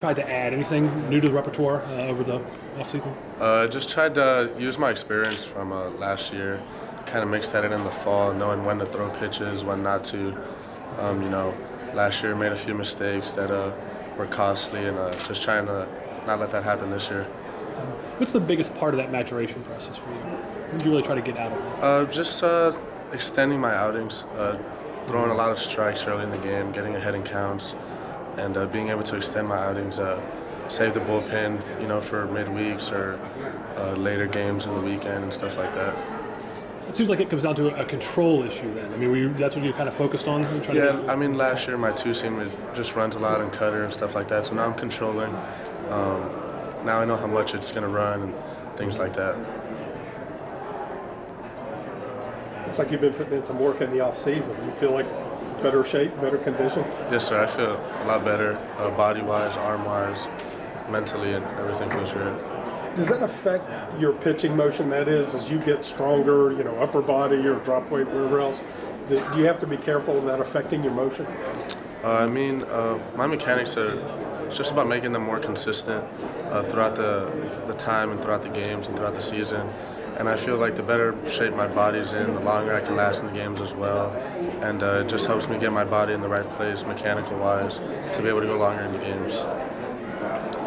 Tried to add anything new to the repertoire over the offseason? Just tried to use my experience from last year, kind of mix that in the fall, knowing when to throw pitches, when not to. Last year made a few mistakes that were costly, and just trying to not let that happen this year. What's the biggest part of that maturation process for you? What did you really try to get out of it? Just extending my outings, throwing a lot of strikes early in the game, getting ahead in counts, and being able to extend my outings, save the bullpen, for midweeks or later games in the weekend and stuff like that. It seems like it comes down to a control issue then. I mean, that's what you kind of focused on? Last year my two-seam just runs a lot and cutter and stuff like that, so now I'm controlling. Now I know how much it's going to run and things like that. It's like you've been putting in some work in the off-season. You feel like better shape, better condition? Yes, sir. I feel a lot better, body-wise, arm-wise, mentally, and everything feels good. Does that affect your pitching motion? That is, as you get stronger, upper body or drop weight, wherever else, do you have to be careful of that affecting your motion? My mechanics are just about making them more consistent throughout the time and throughout the games and throughout the season. And I feel like the better shape my body's in, the longer I can last in the games as well. And it just helps me get my body in the right place, mechanical-wise, to be able to go longer in the games.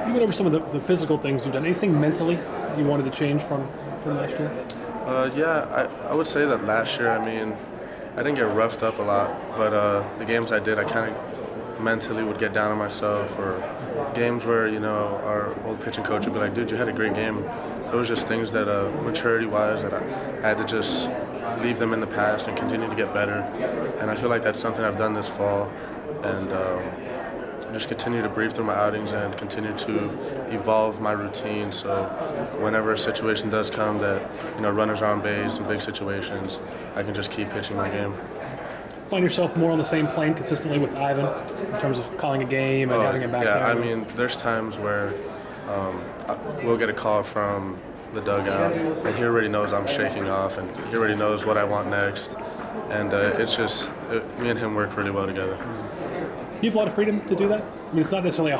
You went over some of the physical things you've done. Anything mentally you wanted to change from last year? I would say that last year, I didn't get roughed up a lot, but the games I did, I kind of mentally would get down on myself, or games where, our old pitching coach would be like, dude, you had a great game. Those were just things that, maturity-wise, that I had to just leave them in the past and continue to get better. And I feel like that's something I've done this fall, and just continue to breathe through my outings and continue to evolve my routine. So whenever a situation does come that, runners are on base in big situations, I can just keep pitching my game. Find yourself more on the same plane consistently with Ivan in terms of calling a game and having him back there? There's times where we'll get a call from the dugout, and he already knows I'm shaking off, and he already knows what I want next. And me and him work really well together. You have a lot of freedom to do that? It's not necessarily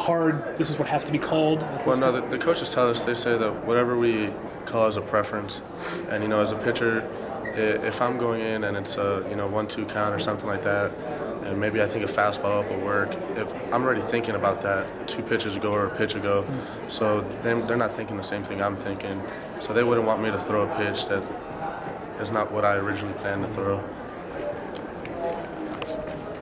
this is what has to be called? Well, no, the coaches tell us, they say that whatever we call is a preference. And, as a pitcher, if I'm going in and it's a 1-2 count or something like that, and maybe I think a fastball up will work, if I'm already thinking about that 2 pitches ago or a pitch ago, so they're not thinking the same thing I'm thinking. So they wouldn't want me to throw a pitch that is not what I originally planned to throw.